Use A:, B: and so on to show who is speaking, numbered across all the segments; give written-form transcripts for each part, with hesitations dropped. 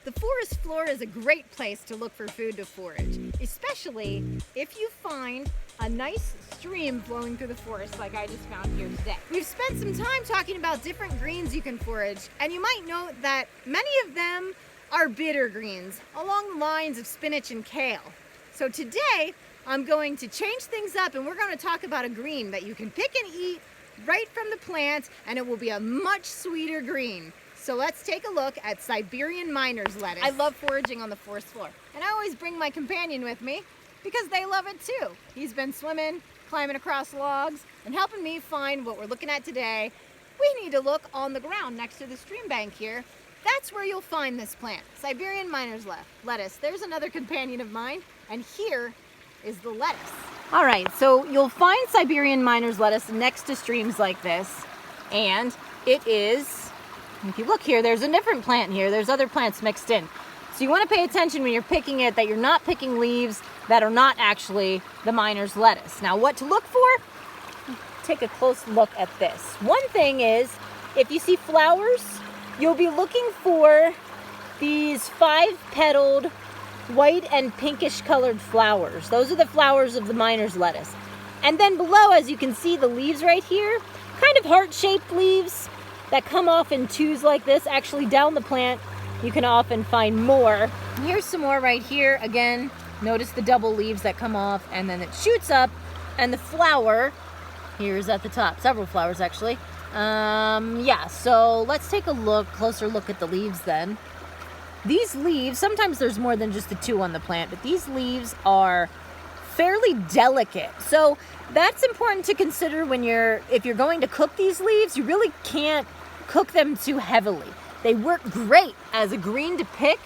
A: The forest floor is a great place to look for food to forage, especially if you find a nice stream flowing through the forest like I just found here today. We've spent some time talking about different greens you can forage, and you might note that many of them are bitter greens, along the lines of spinach and kale. So today, I'm going to change things up and we're going to talk about a green that you can pick and eat right from the plant, and it will be a much sweeter green. So let's take a look at Siberian miner's lettuce. I love foraging on the forest floor, and I always bring my companion with me because they love it too. He's been swimming, climbing across logs, and helping me find what we're looking at today. We need to look on the ground next to the stream bank here. That's where you'll find this plant, Siberian miner's lettuce. There's another companion of mine, and here is the lettuce. All right, so you'll find Siberian miner's lettuce next to streams like this, and it is, if you look here, there's a different plant here. There's other plants mixed in. So you want to pay attention when you're picking it that you're not picking leaves that are not actually the miner's lettuce. Now, what to look for? Take a close look at this. One thing is, if you see flowers, you'll be looking for these 5-petaled white and pinkish colored flowers. Those are the flowers of the miner's lettuce. And then below, as you can see, the leaves right here, kind of heart-shaped leaves that come off in twos like this. Actually, down the plant, you can often find more. Here's some more right here. Again, notice the double leaves that come off, and then it shoots up, and the flower here is at the top. Several flowers, actually. Yeah, so let's take a closer look at the leaves then. These leaves, sometimes there's more than just the two on the plant, but these leaves are fairly delicate. So that's important to consider if you're going to cook these leaves. You really can't cook them too heavily. They work great as a green to pick,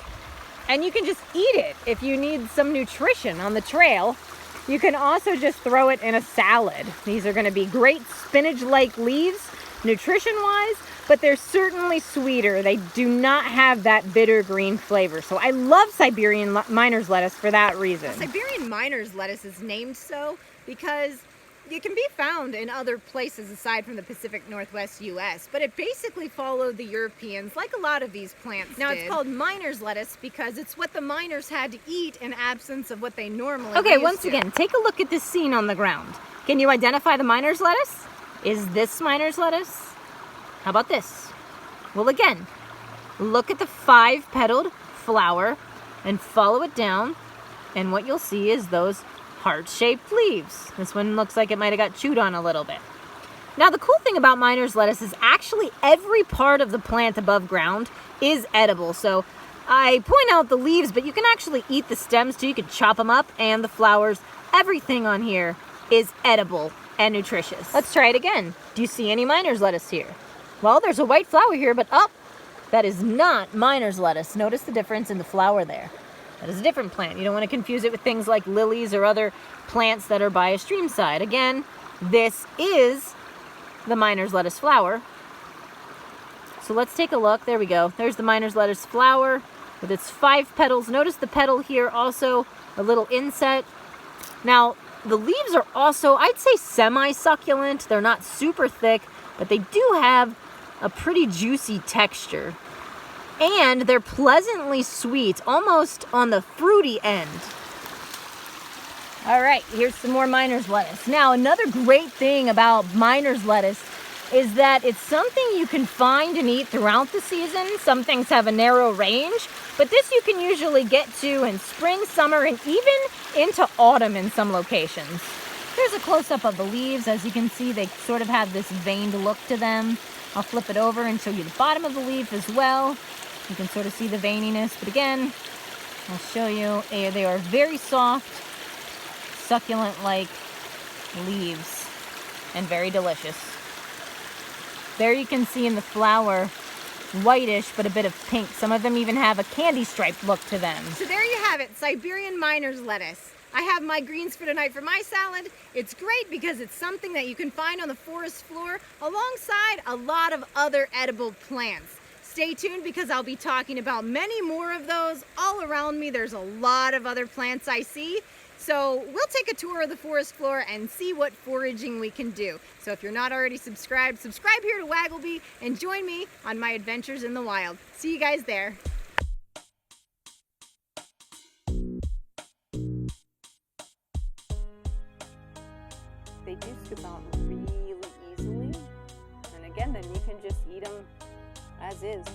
A: and you can just eat it if you need some nutrition on the trail. You can also just throw it in a salad. These are going to be great spinach-like leaves, nutrition-wise, but they're certainly sweeter. They do not have that bitter green flavor. So I love Siberian miner's lettuce for that reason. Siberian miner's lettuce is named so because it can be found in other places aside from the Pacific Northwest U.S., but it basically followed the Europeans like a lot of these plants Now, it's called miner's lettuce because it's what the miners had to eat in absence of what they normally
B: Okay, once again, take a look at this scene on the ground. Can you identify the miner's lettuce? Is this miner's lettuce? How about this? Well, again, look at the 5-petaled flower and follow it down, and what you'll see is those heart-shaped leaves. This one looks like it might have got chewed on a little bit. Now, the cool thing about miner's lettuce is actually every part of the plant above ground is edible. So I point out the leaves, but you can actually eat the stems too. You can chop them up, and the flowers. Everything on here is edible and nutritious. Let's try it again. Do you see any miner's lettuce here? Well, there's a white flower here, but that is not miner's lettuce. Notice the difference in the flower there. That is a different plant. You don't want to confuse it with things like lilies or other plants that are by a stream side. Again, this is the miner's lettuce flower. So let's take a look. There we go. There's the miner's lettuce flower with its 5 petals. Notice the petal here, also a little inset. Now, the leaves are also, I'd say, semi-succulent. They're not super thick, but they do have a pretty juicy texture. And they're pleasantly sweet, almost on the fruity end. All right, here's some more miner's lettuce. Now, another great thing about miner's lettuce is that it's something you can find and eat throughout the season. Some things have a narrow range, but this you can usually get to in spring, summer, and even into autumn in some locations. Here's a close-up of the leaves. As you can see, they sort of have this veined look to them. I'll flip it over and show you the bottom of the leaf as well. You can sort of see the veininess, but again, I'll show you. They are very soft, succulent-like leaves, and very delicious. There you can see in the flower, whitish, but a bit of pink. Some of them even have a candy-striped look to them.
A: So there you have it, Siberian miner's lettuce. I have my greens for tonight for my salad. It's great because it's something that you can find on the forest floor alongside a lot of other edible plants. Stay tuned because I'll be talking about many more of those all around me. There's a lot of other plants I see. So we'll take a tour of the forest floor and see what foraging we can do. So if you're not already subscribed, subscribe here to Waggleby and join me on my adventures in the wild. See you guys there.
C: they do scoop out really easily. And again, then you can just eat them as is.